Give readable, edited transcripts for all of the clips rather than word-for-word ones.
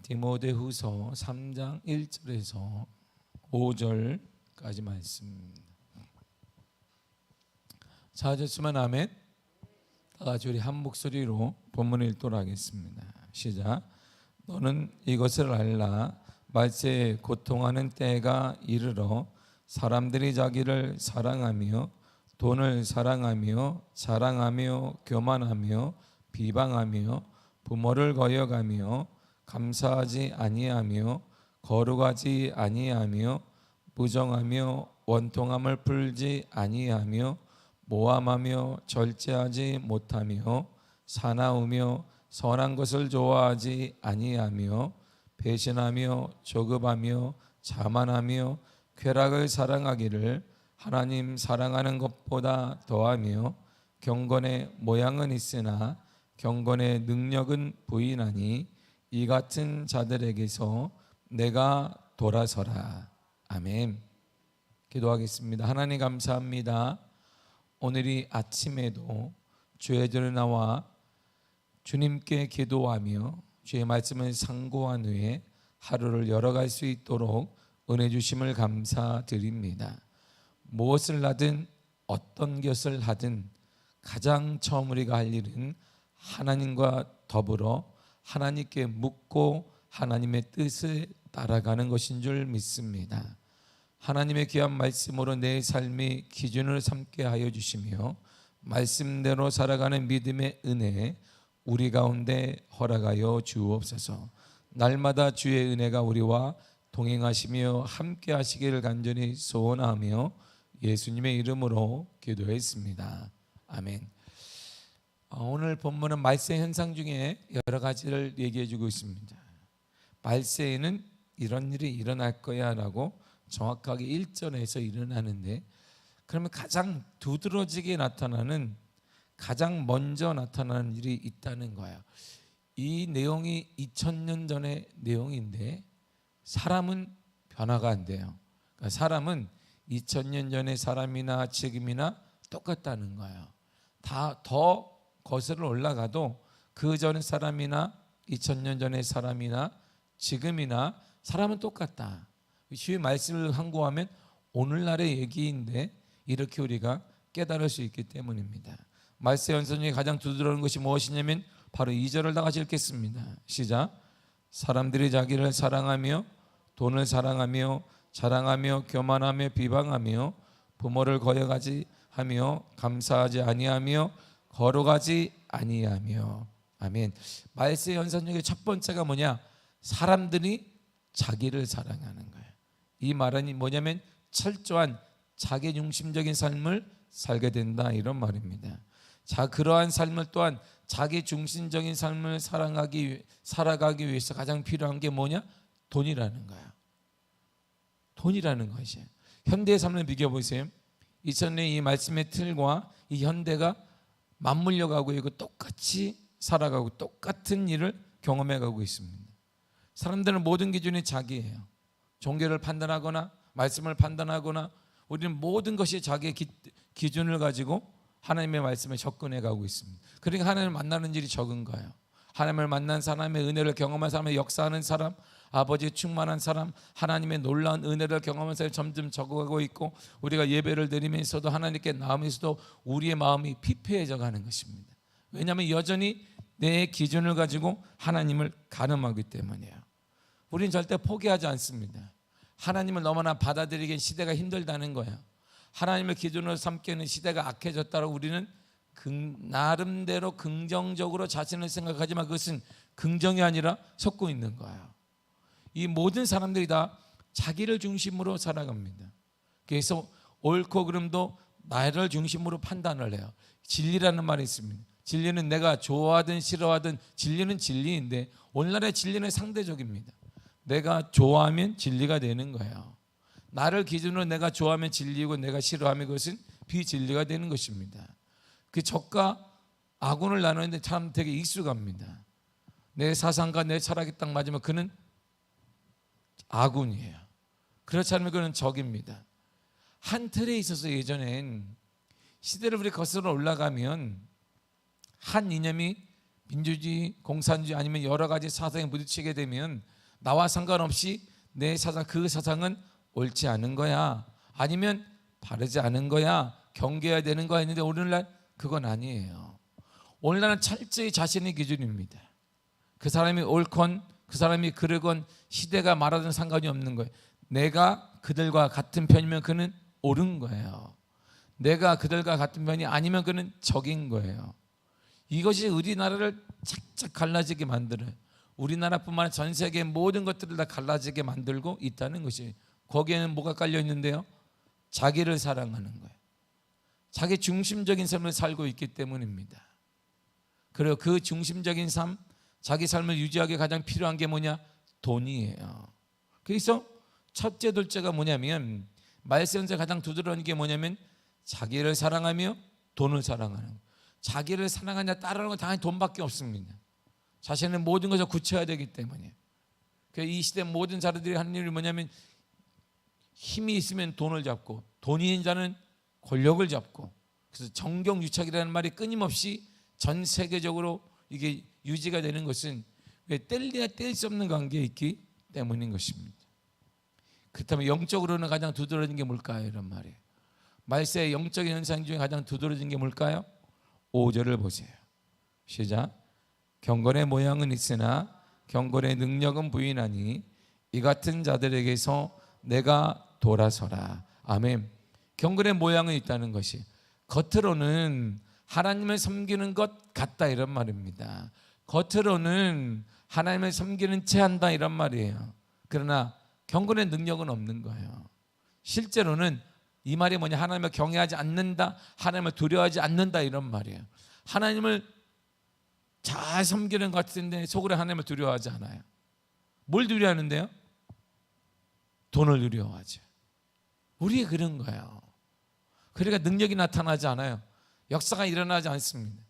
디모데후서 3장 1절에서 5절까지 말씀입니다. 찾으시면 아멘. 다 같이 우리 한 목소리로 본문을 읽도록 하겠습니다. 시작. 너는 이것을 알라. 말세에 고통하는 때가 이르러 사람들이 자기를 사랑하며 돈을 사랑하며 자랑하며 교만하며 비방하며 부모를 거역하며 감사하지 아니하며 거룩하지 아니하며 부정하며 원통함을 풀지 아니하며 모함하며 절제하지 못하며 사나우며 선한 것을 좋아하지 아니하며 배신하며 조급하며 자만하며 쾌락을 사랑하기를 하나님 사랑하는 것보다 더하며 경건의 모양은 있으나 경건의 능력은 부인하니 이 같은 자들에게서 내가 돌아서라. 아멘. 기도하겠습니다. 하나님 감사합니다. 오늘이 아침에도 주의 전에 나와 주님께 기도하며 주의 말씀을 상고한 후에 하루를 열어갈 수 있도록 은혜 주심을 감사드립니다. 무엇을 하든 어떤 것을 하든 가장 처음 우리가 할 일은 하나님과 더불어 하나님께 묻고 하나님의 뜻을 따라가는 것인 줄 믿습니다. 하나님의 귀한 말씀으로 내 삶이 기준을 삼게 하여 주시며 말씀대로 살아가는 믿음의 은혜 우리 가운데 허락하여 주옵소서. 날마다 주의 은혜가 우리와 동행하시며 함께 하시기를 간절히 소원하며 예수님의 이름으로 기도했습니다. 아멘. 오늘 본문은 말세 현상 중에 여러 가지를 얘기해 주고 있습니다. 말세에는 이런 일이 일어날 거야 라고 정확하게 1절에서 일어나는데, 그러면 가장 두드러지게 나타나는, 가장 먼저 나타나는 일이 있다는 거예요. 이 내용이 2000년 전의 내용인데 사람은 변화가 안 돼요. 그러니까 사람은 2000년 전의 사람이나 지금이나 똑같다는 거예요. 다 더 거슬러 올라가도 그 전의 사람이나 2000년 전의 사람이나 지금이나 사람은 똑같다. 주의 말씀을 항고하면 오늘날의 얘기인데 이렇게 우리가 깨달을 수 있기 때문입니다. 말세 현상 중에 가장 두드러지는 것이 무엇이냐면 바로 2절을 다 같이 읽겠습니다. 시작. 사람들이 자기를 사랑하며 돈을 사랑하며 자랑하며 교만하며 비방하며 부모를 거역하지 하며 감사하지 아니하며 거룩하지 아니하며. 아멘. 말세 현상 중에 첫 번째가 뭐냐? 사람들이 자기를 사랑하는 거예요. 이 말은 뭐냐면 철저한 자기 중심적인 삶을 살게 된다, 이런 말입니다. 자, 그러한 삶을 또한 자기 중심적인 삶을 살아가기 위해서 가장 필요한 게 뭐냐? 돈이라는 거야. 돈이라는 것이에요. 현대의 삶을 비교해보세요. 2000년 이 말씀의 틀과 이 현대가 맞물려 가고 있고 똑같이 살아가고 똑같은 일을 경험해가고 있습니다. 사람들은 모든 기준이 자기예요. 종교를 판단하거나 말씀을 판단하거나 우리는 모든 것이 자기의 기준을 가지고 하나님의 말씀에 접근해 가고 있습니다. 그러니까 하나님을 만나는 일이 적은 거예요. 하나님을 만난 사람의 은혜를 경험한 사람의 역사하는 사람, 아버지의 충만한 사람, 하나님의 놀라운 은혜를 경험한 사람이 점점 적어가고 있고, 우리가 예배를 드리면서도 하나님께 나오면서도 우리의 마음이 피폐해져 가는 것입니다. 왜냐하면 여전히 내 기준을 가지고 하나님을 가늠하기 때문이에요. 우리는 절대 포기하지 않습니다. 하나님을 너무나 받아들이기엔 시대가 힘들다는 거예요. 하나님을 기준으로 삼기에는 시대가 악해졌다고 우리는 나름대로 긍정적으로 자신을 생각하지만 그것은 긍정이 아니라 섞고 있는 거예요. 이 모든 사람들이 다 자기를 중심으로 살아갑니다. 그래서 옳고 그름도 나를 중심으로 판단을 해요. 진리라는 말이 있습니다. 진리는 내가 좋아하든 싫어하든 진리는 진리인데 오늘날의 진리는 상대적입니다. 내가 좋아하면 진리가 되는 거예요. 나를 기준으로 내가 좋아하면 진리고 내가 싫어하면 그것은 비진리가 되는 것입니다. 그 적과 아군을 나누는데 참 되게 익숙합니다. 내 사상과 내 철학이 딱 맞으면 그는 아군이에요. 그렇지 않으면 그는 적입니다. 한 틀에 있어서 예전엔 시대를 우리 거슬러 올라가면 한 이념이 민주주의, 공산주의 아니면 여러 가지 사상에 부딪히게 되면 나와 상관없이 내 사상, 그 사상은 옳지 않은 거야, 아니면 바르지 않은 거야, 경계해야 되는 거야 했는데 오늘날 그건 아니에요. 오늘날은 철저히 자신의 기준입니다. 그 사람이 옳건 그 사람이 그르건 시대가 말하든 상관이 없는 거예요. 내가 그들과 같은 편이면 그는 옳은 거예요. 내가 그들과 같은 편이 아니면 그는 적인 거예요. 이것이 우리나라를 착착 갈라지게 만들어요. 우리나라뿐만 아니라 전 세계의 모든 것들을 다 갈라지게 만들고 있다는 것이, 거기에는 뭐가 깔려 있는데요? 자기를 사랑하는 거예요. 자기 중심적인 삶을 살고 있기 때문입니다. 그리고 그 중심적인 삶, 자기 삶을 유지하기 가장 필요한 게 뭐냐? 돈이에요. 그래서 첫째, 둘째가 뭐냐면, 말세에서 가장 두드러지는 게 뭐냐면 자기를 사랑하며 돈을 사랑하는 거예요. 자기를 사랑하냐 따르는 건 당연히 돈밖에 없습니다. 자신의 모든 것을 굳혀야 되기 때문에. 이 시대 모든 자들이 하는 일이 뭐냐면 힘이 있으면 돈을 잡고, 돈이 있는 자는 권력을 잡고, 그래서 정경유착이라는 말이 끊임없이 전 세계적으로 이게 유지가 되는 것은 왜 뗄래야 뗄 수 없는 관계에 있기 때문인 것입니다. 그렇다면 영적으로는 가장 두드러진 게 뭘까요? 이런 말이에요. 말세의 영적인 현상 중에 가장 두드러진 게 뭘까요? 5절을 보세요. 시작. 경건의 모양은 있으나 경건의 능력은 부인하니 이 같은 자들에게서 내가 돌아서라. 아멘. 경건의 모양은 있다는 것이 겉으로는 하나님을 섬기는 것 같다 이런 말입니다. 겉으로는 하나님을 섬기는 채 한다 이런 말이에요. 그러나 경건의 능력은 없는 거예요. 실제로는 이 말이 뭐냐? 하나님을 경외하지 않는다, 하나님을 두려워하지 않는다 이런 말이에요. 하나님을 잘 섬기는 것 같은데 속으로 하나님을 두려워하지 않아요. 뭘 두려워하는데요? 돈을 두려워하죠. 우리가 그런 거예요. 그러니까 능력이 나타나지 않아요. 역사가 일어나지 않습니다.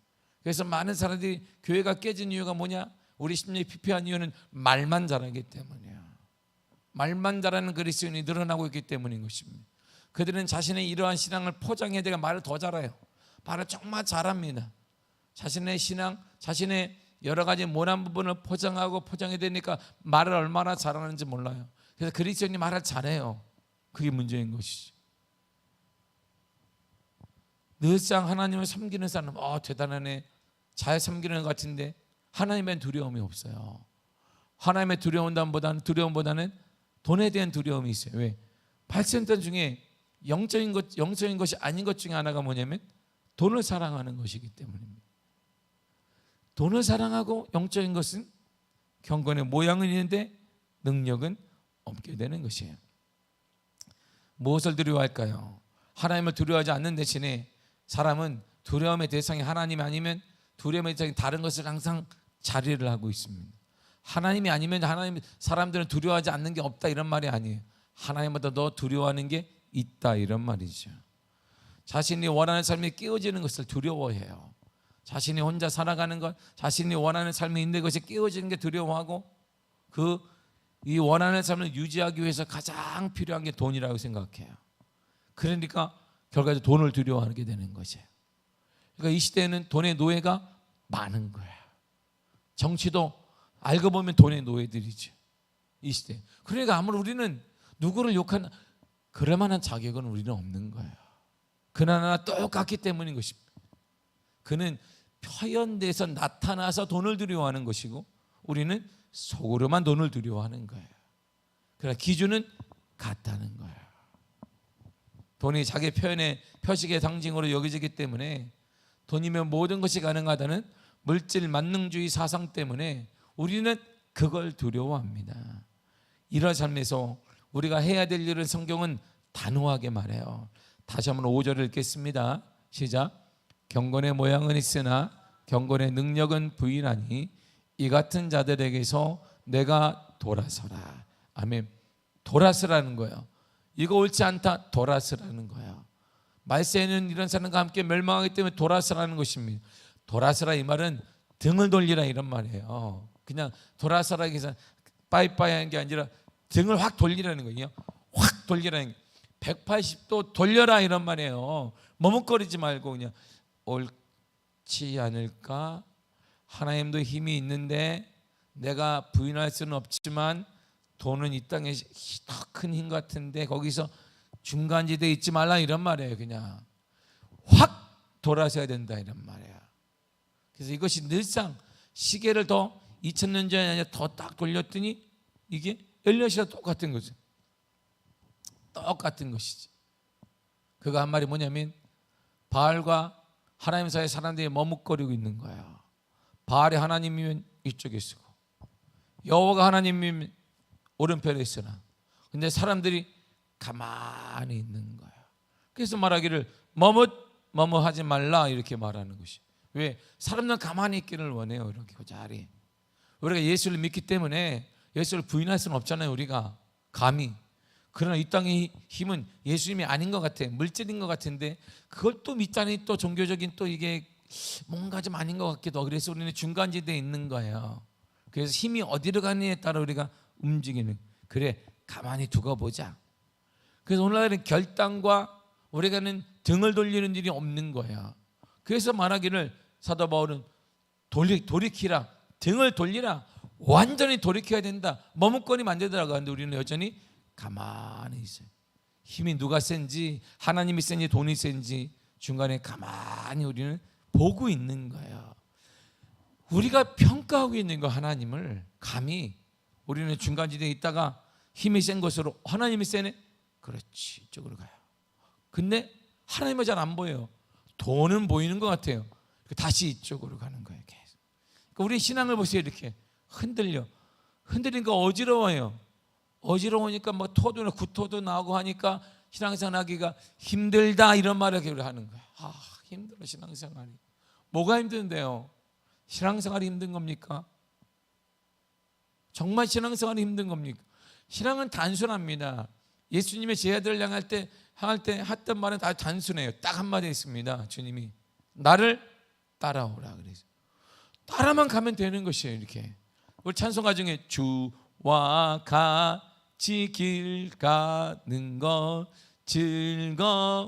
그래서 많은 사람들이 교회가 깨진 이유가 뭐냐? 우리 심령이 피폐한 이유는 말만 잘하기 때문이에요. 말만 잘하는 그리스도인이 늘어나고 있기 때문인 것입니다. 그들은 자신의 이러한 신앙을 포장해야 되가 말을 더 잘해요. 말을 정말 잘합니다. 자신의 신앙, 자신의 여러 가지 모난 부분을 포장하고 포장해야 되니까 말을 얼마나 잘하는지 몰라요. 그래서 그리스도인이 말을 잘해요. 그게 문제인 것이죠. 늘상 하나님을 섬기는 사람, 대단하네, 잘 섬기는 것 같은데 하나님의 두려움이 없어요. 하나님의 두려움보다는 돈에 대한 두려움이 있어요. 왜? 발전단 중에 영적인 것이 아닌 것 중에 하나가 뭐냐면 돈을 사랑하는 것이기 때문입니다. 돈을 사랑하고 영적인 것은 경건의 모양은 있는데 능력은 없게 되는 것이에요. 무엇을 두려워할까요? 하나님을 두려워하지 않는 대신에 사람은 두려움의 대상이 하나님이 아니면 두려움의 대상이 다른 것을 항상 자리를 하고 있습니다. 하나님이 아니면 사람들은 두려워하지 않는 게 없다 이런 말이 아니에요. 하나님보다 더 두려워하는 게 있다 이런 말이죠. 자신이 원하는 삶이 깨어지는 것을 두려워해요. 자신이 혼자 살아가는 것, 자신이 원하는 삶이 있는 것이 깨어지는 게 두려워하고, 이 원하는 삶을 유지하기 위해서 가장 필요한 게 돈이라고 생각해요. 그러니까 결과적으로 돈을 두려워하게 되는 것이에요. 그러니까 이 시대에는 돈의 노예가 많은 거예요. 정치도 알고 보면 돈의 노예들이죠. 이 시대. 그러니까 아무리 우리는 누구를 욕하나 그럴 만한 자격은 우리는 없는 거예요. 그나마 똑같기 때문인 것입니다. 그는 표현돼서 나타나서 돈을 두려워하는 것이고 우리는 속으로만 돈을 두려워하는 거예요. 그러나 기준은 같다는 거예요. 돈이 자기 표현의 표식의 상징으로 여겨지기 때문에 돈이면 모든 것이 가능하다는 물질 만능주의 사상 때문에 우리는 그걸 두려워합니다. 이런 삶에서 우리가 해야 될 일을 성경은 단호하게 말해요. 다시 한번 5절을 읽겠습니다. 시작. 경건의 모양은 있으나 경건의 능력은 부인하니 이 같은 자들에게서 내가 돌아서라. 아멘. 돌아서라는 거예요. 이거 옳지 않다, 돌아서라는 거예요. 말세에는 이런 사람과 함께 멸망하기 때문에 돌아서라는 것입니다. 돌아서라 이 말은 등을 돌리라 이런 말이에요. 그냥 돌아서라 해서 빠이빠이 하는 게 아니라 등을 확 돌리라는 거예요. 확 돌리라는 거예요. 180도 돌려라 이런 말이에요. 머뭇거리지 말고 그냥 옳지 않을까? 하나님도 힘이 있는데 내가 부인할 수는 없지만 돈은 이 땅에 더 큰 힘 같은데 거기서 중간지대에 있지 말라 이런 말이에요. 그냥 확 돌아서야 된다 이런 말이에요. 그래서 이것이 늘상 시계를 더 2000년 전이 아니라 더 딱 돌렸더니 이게 엘리엇이랑 똑같은 거죠. 똑같은 것이지. 그가 한 말이 뭐냐면 바알과 하나님 사이에 사람들이 머뭇거리고 있는 거야. 바알이 하나님이면 이쪽에 있고 여호와가 하나님이면 오른편에 있으나 근데 사람들이 가만히 있는 거야. 그래서 말하기를 머뭇하지 말라 이렇게 말하는 것이. 왜? 사람들은 가만히 있기를 원해요. 이렇게 그 자리. 우리가 예수를 믿기 때문에 예수를 부인할 수는 없잖아요. 우리가 감히. 그러나 이 땅의 힘은 예수님이 아닌 것 같아. 물질인 것 같은데 그걸 또 믿자니 또 종교적인 또 이게 뭔가 좀 아닌 것 같기도 하고 그래서 우리는 중간지대에 있는 거예요. 그래서 힘이 어디로 가느냐에 따라 우리가 움직이는. 그래 가만히 두고 보자. 그래서 오늘날은 결단과 우리가는 등을 돌리는 일이 없는 거야. 그래서 말하기를 사도 바울은 돌이키라. 등을 돌리라. 완전히 돌이켜야 된다. 머뭇거리면 안 되더라고요. 근데 우리는 여전히 가만히 있어요. 힘이 누가 센지 하나님이 센지 돈이 센지 중간에 가만히 우리는 보고 있는 거예요. 우리가 평가하고 있는 거 하나님을 감히 우리는 중간지대에 있다가 힘이 센 것으로 하나님이 세네? 그렇지 이쪽으로 가요. 근데 하나님은 잘 안 보여요. 돈은 보이는 것 같아요. 다시 이쪽으로 가는 거예요. 계속. 그러니까 우리 신앙을 보세요. 이렇게 흔들리니까 어지러워요. 어지러우니까 뭐 토도 구토도 나오고 하니까 신앙생활하기가 힘들다 이런 말을 하는 거예요. 아 힘들어 신앙생활이. 뭐가 힘든데요? 신앙생활이 힘든 겁니까? 정말 신앙생활이 힘든 겁니까? 신앙은 단순합니다. 예수님의 제자들을 향할 때 했던 말은 다 단순해요. 딱 한마디 있습니다. 주님이 나를 따라오라 그래서 따라만 가면 되는 것이에요. 이렇게 우리 찬송가 중에 주와 같이 길 가는 것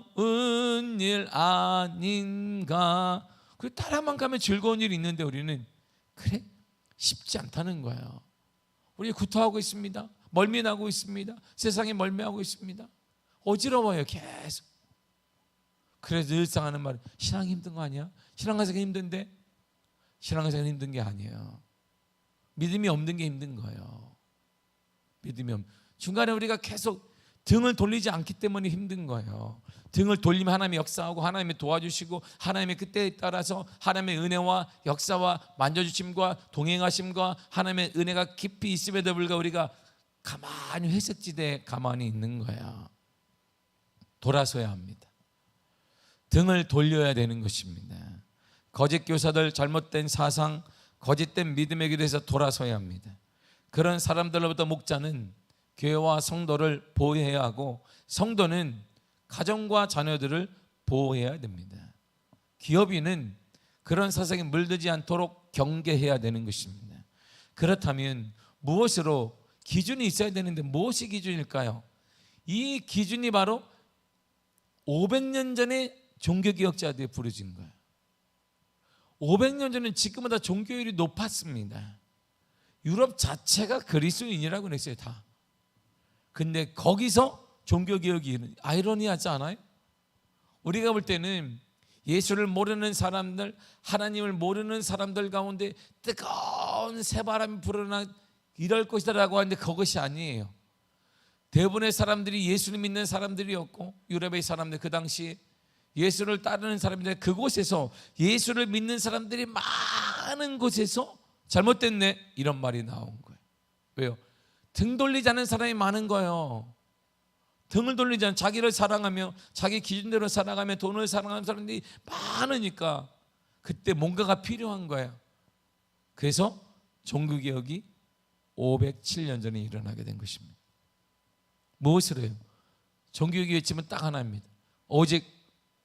즐거운 일 아닌가. 그 따라만 가면 즐거운 일이 있는데 우리는 그래 쉽지 않다는 거예요. 우리 구토하고 있습니다. 멀미나고 있습니다. 세상에 멀미하고 있습니다. 어지러워요 계속. 그래서 늘상 하는 말 신앙이 힘든 거 아니야? 신앙생활이 힘든데 신앙생활이 힘든 게 아니에요. 믿음이 없는 게 힘든 거예요. 중간에 우리가 계속 등을 돌리지 않기 때문에 힘든 거예요. 등을 돌리면 하나님이 역사하고 하나님이 도와주시고 하나님의 그때에 따라서 하나님의 은혜와 역사와 만져주심과 동행하심과 하나님의 은혜가 깊이 있음에도 불구하고 우리가 가만히 회색지대에 가만히 있는 거야. 돌아서야 합니다. 등을 돌려야 되는 것입니다. 거짓 교사들, 잘못된 사상, 거짓된 믿음에 대해서 돌아서야 합니다. 그런 사람들로부터 목자는 교회와 성도를 보호해야 하고 성도는 가정과 자녀들을 보호해야 됩니다. 기업인은 그런 사상에 물들지 않도록 경계해야 되는 것입니다. 그렇다면 무엇으로 기준이 있어야 되는데 무엇이 기준일까요? 이 기준이 바로 500년 전에 종교개혁자들이 부르진 거예요. 500년 전에는 지금보다 종교율이 높았습니다. 유럽 자체가 그리스도인이라고 그랬어요 다. 근데 거기서 종교개혁이 아이러니하지 않아요? 우리가 볼 때는 예수를 모르는 사람들, 하나님을 모르는 사람들 가운데 뜨거운 새바람이 불어나 이럴 것이다라고 하는데 그것이 아니에요. 대부분의 사람들이 예수를 믿는 사람들이었고 유럽의 사람들 그 당시 예수를 따르는 사람인데 그곳에서 예수를 믿는 사람들이 많은 곳에서 잘못됐네 이런 말이 나온 거예요. 왜요? 등 돌리지 않은 사람이 많은 거예요. 등을 돌리지 않은 자기를 사랑하며 자기 기준대로 살아가며 돈을 사랑하는 사람들이 많으니까 그때 뭔가가 필요한 거예요. 그래서 종교개혁이 507년 전에 일어나게 된 것입니다. 무엇을 해요? 종교개혁의 외침은 딱 하나입니다. 오직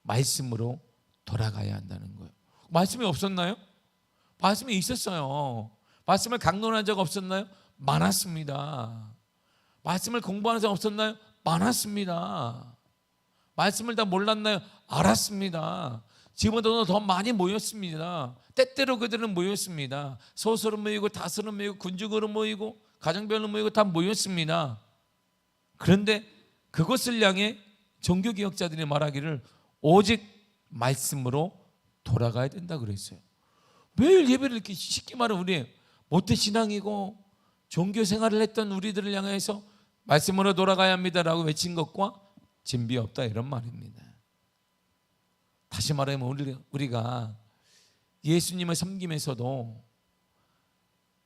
말씀으로 돌아가야 한다는 거예요. 말씀이 없었나요? 말씀이 있었어요. 말씀을 강론한 적 없었나요? 많았습니다. 말씀을 공부하는 사람 없었나요? 많았습니다. 말씀을 다 몰랐나요? 알았습니다. 지금보다 더 많이 모였습니다. 때때로 그들은 모였습니다. 소수로 모이고 다수로 모이고 군중으로 모이고 가정별로 모이고 다 모였습니다. 그런데 그것을 향해 종교개혁자들이 말하기를 오직 말씀으로 돌아가야 된다 그랬어요. 매일 예배를 이렇게 쉽게 말하면 우리 모태신앙이고 종교생활을 했던 우리들을 향해서 말씀으로 돌아가야 합니다라고 외친 것과 진비 없다 이런 말입니다. 다시 말하면 우리가 예수님을 섬기면서도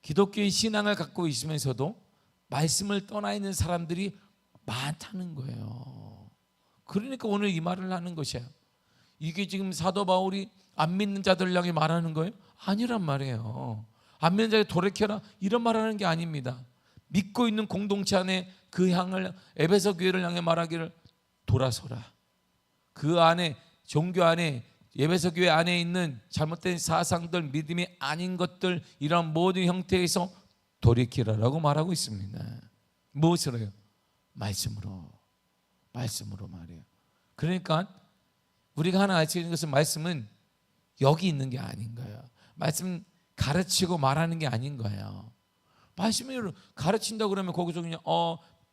기독교의 신앙을 갖고 있으면서도 말씀을 떠나 있는 사람들이 많다는 거예요. 그러니까 오늘 이 말을 하는 것이에요. 이게 지금 사도 바울이 안 믿는 자들 향해 말하는 거예요? 아니란 말이에요. 안 믿는 자에 돌이켜라 이런 말하는 게 아닙니다. 믿고 있는 공동체 안에 그 향을 에베소 교회를 향해 말하기를 돌아서라. 그 안에 종교 안에 에베소 교회 안에 있는 잘못된 사상들, 믿음이 아닌 것들 이런 모든 형태에서 돌이키라라고 말하고 있습니다. 무엇으로 해요? 말씀으로 말이에요. 그러니까 우리가 하나 알 수 있는 것은 말씀은 여기 있는 게 아닌 거예요. 말씀 가르치고 말하는 게 아닌 거예요. 말씀이 가르친다 그러면 거기서 그냥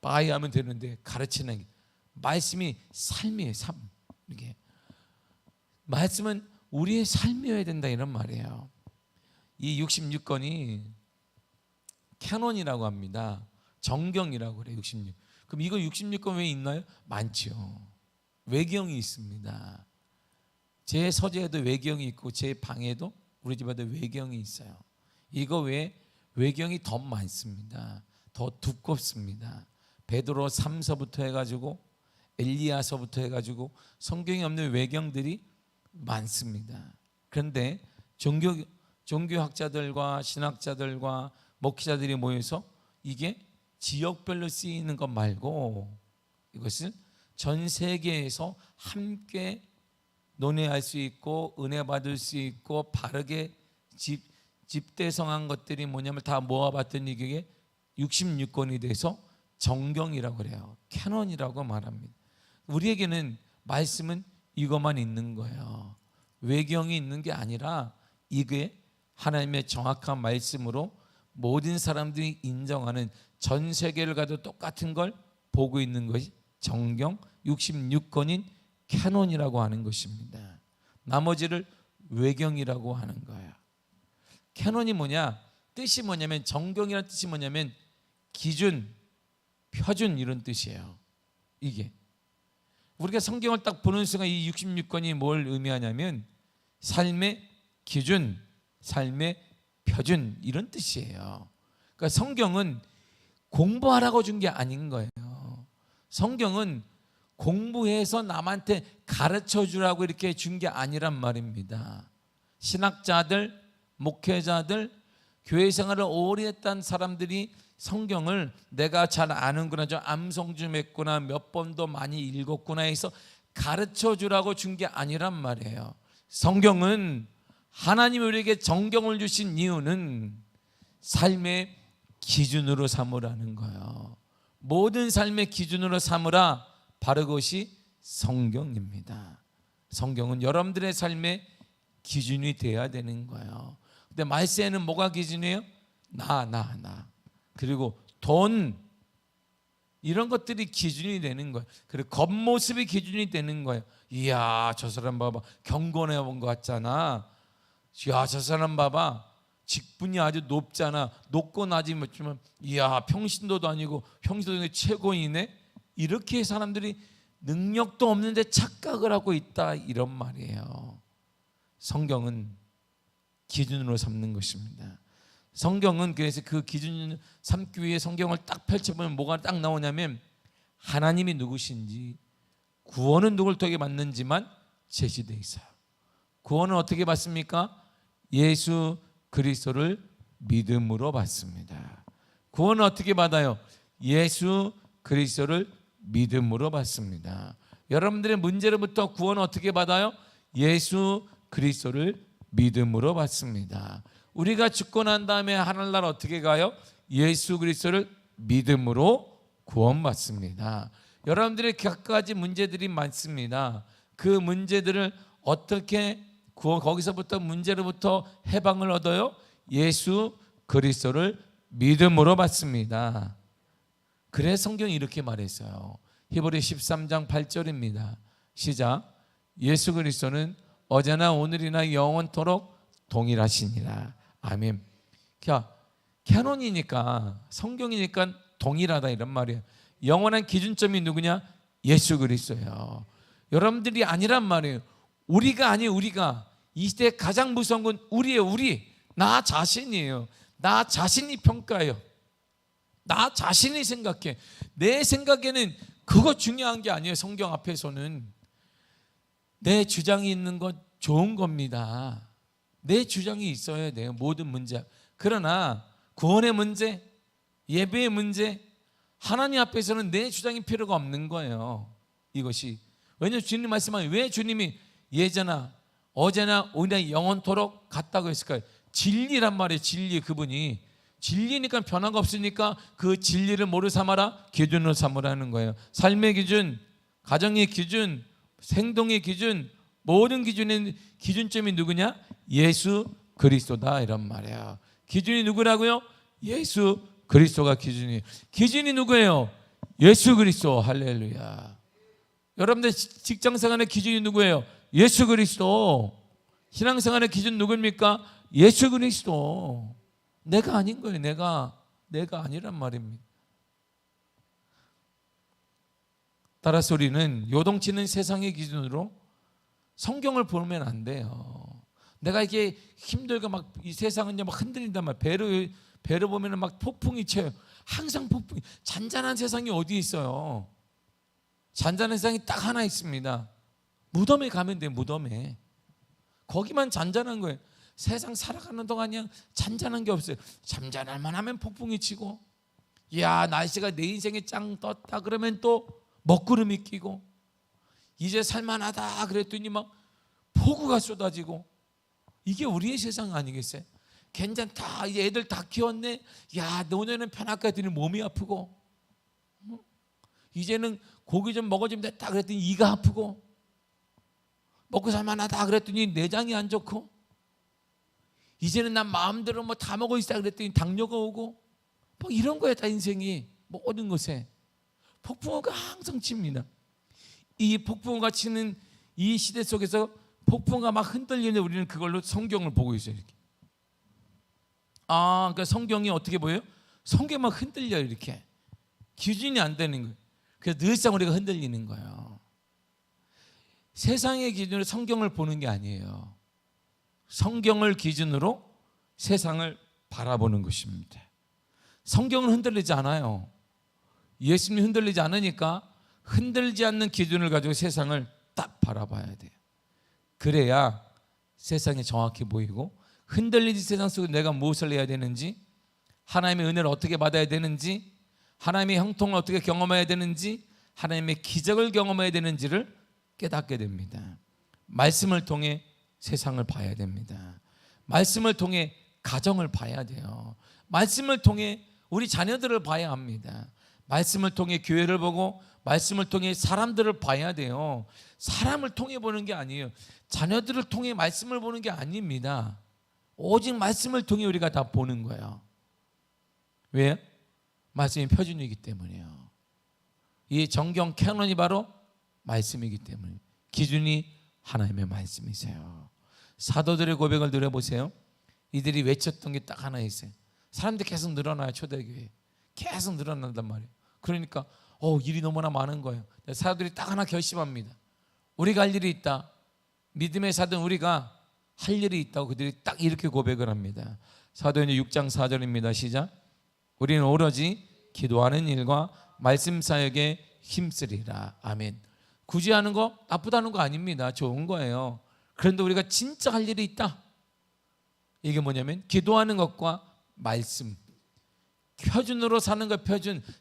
바이 하면 되는데 가르치는 게 말씀이 삶이에요. 삶. 이게 말씀은 우리의 삶이어야 된다 이런 말이에요. 이 66권이 캐논이라고 합니다. 정경이라고 그래요. 66. 그럼 이거 66권 왜 있나요? 많죠. 외경이 있습니다. 제 서재에도 외경이 있고 제 방에도 우리 집에도 외경이 있어요. 이거 외에 외경이 더 많습니다. 더 두껍습니다. 베드로 3서부터 해가지고 엘리야서부터 해가지고 성경에 없는 외경들이 많습니다. 그런데 종교학자들과 신학자들과 목회자들이 모여서 이게 지역별로 쓰이는 것 말고 이것을 전 세계에서 함께 논의할 수 있고 은혜 받을 수 있고 바르게 집대성한 것들이 뭐냐면 다 모아봤더니 이게 66권이 돼서 정경이라고 그래요. 캐논이라고 말합니다. 우리에게는 말씀은 이것만 있는 거예요. 외경이 있는 게 아니라 이게 하나님의 정확한 말씀으로 모든 사람들이 인정하는 전 세계를 가도 똑같은 걸 보고 있는 것이 정경 66권인 캐논이라고 하는 것입니다. 나머지를 외경이라고 하는 거예요. 캐논이 뭐냐? 뜻이 뭐냐면 정경이라는 뜻이 뭐냐면 기준, 표준 이런 뜻이에요. 이게 우리가 성경을 딱 보는 순간 이 66권이 뭘 의미하냐면 삶의 기준, 삶의 표준 이런 뜻이에요. 그러니까 성경은 공부하라고 준 게 아닌 거예요. 성경은 공부해서 남한테 가르쳐 주라고 이렇게 준 게 아니란 말입니다. 신학자들, 목회자들, 교회 생활을 오래 했던 사람들이 성경을 내가 잘 아는구나, 저 암송 좀 했구나, 몇 번도 많이 읽었구나 해서 가르쳐 주라고 준 게 아니란 말이에요. 성경은 하나님이 우리에게 정경을 주신 이유는 삶의 기준으로 삼으라는 거예요. 모든 삶의 기준으로 삼으라, 바로 그것이 성경입니다. 성경은 여러분들의 삶의 기준이 되어야 되는 거예요. 근데 말세에는 뭐가 기준이에요? 나. 그리고 돈 이런 것들이 기준이 되는 거예요. 그리고 겉모습이 기준이 되는 거예요. 이야 저 사람 봐봐 경건해 본 것 같잖아. 야 저 사람 봐봐 직분이 아주 높잖아. 높고 낮이 묻지만 이야 평신도도 아니고 평신도 최고이네. 이렇게 사람들이 능력도 없는데 착각을 하고 있다 이런 말이에요. 성경은 기준으로 삼는 것입니다. 성경은 그래서 그 기준을 삼기 위해 성경을 딱 펼쳐보면 뭐가 딱 나오냐면 하나님이 누구신지, 구원은 누굴 통해 받는지만 제시되어 있어요. 구원은 어떻게 받습니까? 예수 그리스도를 믿음으로 받습니다. 구원은 어떻게 받아요? 예수 그리스도를 믿음으로 받습니다. 여러분들의 문제로부터 구원은 어떻게 받아요? 예수 그리스도를 믿음으로 받습니다. 우리가 죽고 난 다음에 하늘나라 어떻게 가요? 예수 그리스도를 믿음으로 구원받습니다. 여러분들의 각 가지 문제들이 많습니다. 그 문제들을 어떻게 거기서부터 문제로부터 해방을 얻어요. 예수 그리스도를 믿음으로 받습니다. 그래 성경이 이렇게 말했어요. 히브리 13장 8절입니다. 시작. 예수 그리스도는 어제나 오늘이나 영원토록 동일하시니라. 아멘. 캐논이니까, 성경이니까 동일하다 이런 말이에요. 영원한 기준점이 누구냐? 예수 그리스도예요. 여러분들이 아니란 말이에요. 우리가 아니에요. 우리가 이 시대에 가장 무서운 건 우리예요. 나 자신이에요. 나 자신이 평가해요. 나 자신이 생각해. 내 생각에는 그거 중요한 게 아니에요. 성경 앞에서는 내 주장이 있는 건 좋은 겁니다. 내 주장이 있어야 돼요. 모든 문제. 그러나 구원의 문제, 예배의 문제, 하나님 앞에서는 내 주장이 필요가 없는 거예요. 이것이. 왜냐하면 주님 말씀하면 왜 주님이 예전나 어제나 오늘이나 영원토록 같다고 했을까요? 진리란 말이에요. 진리. 그분이 진리니까 변화가 없으니까 그 진리를 뭐로 삼아라? 기준으로 삼으라는 거예요. 삶의 기준, 가정의 기준, 행동의 기준, 모든 기준의 기준점이 누구냐? 예수 그리스도다 이런 말이에요. 기준이 누구라고요? 예수 그리스도가 기준이에요. 기준이 누구예요? 예수 그리스도. 할렐루야. 여러분들 직장생활의 기준이 누구예요? 예수 그리스도. 신앙생활의 기준 누구입니까? 예수 그리스도. 내가 아닌 거예요. 내가 아니란 말입니다. 따라서 우리는 요동치는 세상의 기준으로 성경을 보면 안 돼요. 내가 이게 힘들고 막 이 세상은 막 흔들린단 말이에요. 배로 보면 막 폭풍이 쳐요. 항상 폭풍이. 잔잔한 세상이 어디 있어요? 잔잔한 세상이 딱 하나 있습니다. 무덤에 가면 돼요. 무덤에. 거기만 잔잔한 거예요. 세상 살아가는 동안 그냥 잔잔한 게 없어요. 잠잠할만 하면 폭풍이 치고, 야 날씨가 내 인생에 짱 떴다 그러면 또 먹구름이 끼고, 이제 살만하다 그랬더니 막 폭우가 쏟아지고. 이게 우리의 세상 아니겠어요? 괜찮다, 이제 애들 다 키웠네. 야 너네는 편할까 했더니 몸이 아프고, 이제는 고기 좀 먹어주면 됐다 그랬더니 이가 아프고, 먹고 살만하다 그랬더니 내장이 안 좋고, 이제는 난 마음대로 뭐 다 먹어 있다 그랬더니 당뇨가 오고, 뭐 이런 거에 다 인생이 모든 것에 폭풍우가 항상 칩니다. 이 폭풍우가 치는 이 시대 속에서 폭풍우가 막 흔들리는데 우리는 그걸로 성경을 보고 있어요. 이렇게. 그러니까 성경이 어떻게 보여요? 성경이 막 흔들려요. 이렇게 기준이 안 되는 거예요. 그래서 늘상 우리가 흔들리는 거예요. 세상의 기준으로 성경을 보는 게 아니에요. 성경을 기준으로 세상을 바라보는 것입니다. 성경은 흔들리지 않아요. 예수님이 흔들리지 않으니까 흔들지 않는 기준을 가지고 세상을 딱 바라봐야 돼요. 그래야 세상이 정확히 보이고, 흔들리지 세상 속에 내가 무엇을 해야 되는지, 하나님의 은혜를 어떻게 받아야 되는지, 하나님의 형통을 어떻게 경험해야 되는지, 하나님의 기적을 경험해야 되는지를 깨닫게 됩니다. 말씀을 통해 세상을 봐야 됩니다. 말씀을 통해 가정을 봐야 돼요. 말씀을 통해 우리 자녀들을 봐야 합니다. 말씀을 통해 교회를 보고, 말씀을 통해 사람들을 봐야 돼요. 사람을 통해 보는 게 아니에요. 자녀들을 통해 말씀을 보는 게 아닙니다. 오직 말씀을 통해 우리가 다 보는 거예요. 왜요? 말씀이 표준이기 때문이에요. 이 정경 캐논이 바로 말씀이기 때문에, 기준이 하나님의 말씀이세요. 사도들의 고백을 들어보세요. 이들이 외쳤던 게 딱 하나 있어요. 사람들이 계속 늘어나요. 초대교회 계속 늘어난단 말이에요. 그러니까 일이 너무나 많은 거예요. 사도들이 딱 하나 결심합니다. 우리가 할 일이 있다. 믿음의 사도는 우리가 할 일이 있다고 그들이 딱 이렇게 고백을 합니다. 사도행전 6장 4절입니다. 시작. 우리는 오로지 기도하는 일과 말씀 사역에 힘쓰리라. 아멘. 굳이 하는 거 나쁘다는 거 아닙니다. 좋은 거예요. 그런데 우리가 진짜 할 일이 있다. 이게 뭐냐면 기도하는 것과 말씀, 표준으로 사는 것,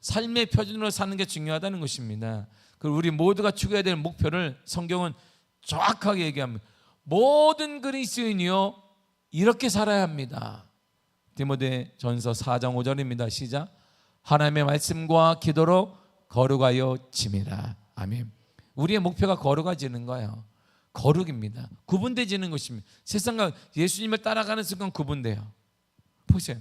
삶의 표준으로 사는 게 중요하다는 것입니다. 그리고 우리 모두가 추구해야 될 목표를 성경은 정확하게 얘기합니다. 모든 그리스도인이요 이렇게 살아야 합니다. 디모데전서 4장 5절입니다. 시작. 하나님의 말씀과 기도로 거룩하여 짐이라. 아멘. 우리의 목표가 거룩해지는 거예요. 거룩입니다. 구분되지는 것입니다. 세상과 예수님을 따라가는 순간 구분돼요. 보세요.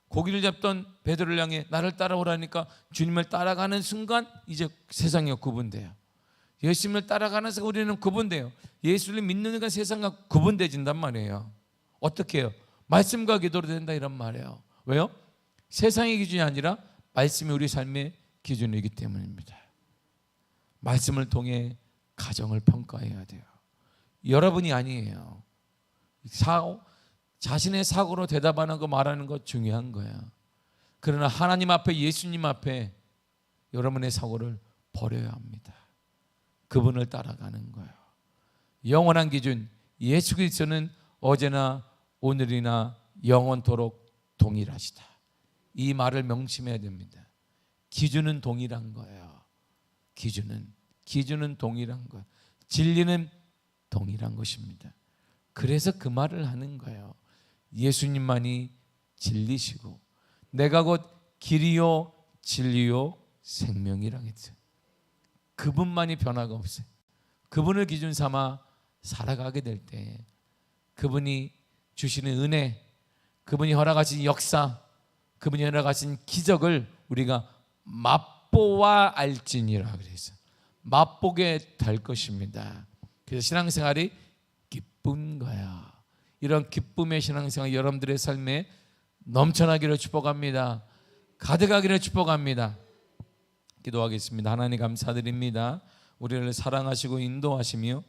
고기를 잡던 베드로를 향해 나를 따라오라니까 주님을 따라가는 순간 이제 세상이 구분돼요. 예수님을 따라가는 순간 우리는 구분돼요. 예수를 믿는 순간 세상과 구분되진단 말이에요. 어떻게 해요? 말씀과 기도로 된다 이런 말이에요. 왜요? 세상의 기준이 아니라 말씀이 우리 삶의 기준이기 때문입니다. 말씀을 통해 가정을 평가해야 돼요. 여러분이 아니에요. 자신의 사고로 대답하는 거 말하는 거 중요한 거예요. 그러나 하나님 앞에 예수님 앞에 여러분의 사고를 버려야 합니다. 그분을 따라가는 거예요. 영원한 기준 예수 그리스도는 어제나 오늘이나 영원토록 동일하시다. 이 말을 명심해야 됩니다. 기준은 동일한 거예요. 기준은 동일한 것. 진리는 동일한 것입니다. 그래서 그 말을 하는 거예요. 예수님만이 진리시고 내가 곧 길이요 진리요 생명이라 했어요. 그분만이 변화가 없어요. 그분을 기준 삼아 살아가게 될 때 그분이 주시는 은혜, 그분이 허락하신 역사, 그분이 허락하신 기적을 우리가 맛보아 알지니라 그래서 맛보게 될 것입니다. 그래서 신앙생활이 기쁜 거야. 이런 기쁨의 신앙생활 여러분들의 삶에 넘쳐나기를 축복합니다. 가득하기를 축복합니다. 기도하겠습니다. 하나님 감사드립니다. 우리를 사랑하시고 인도하시며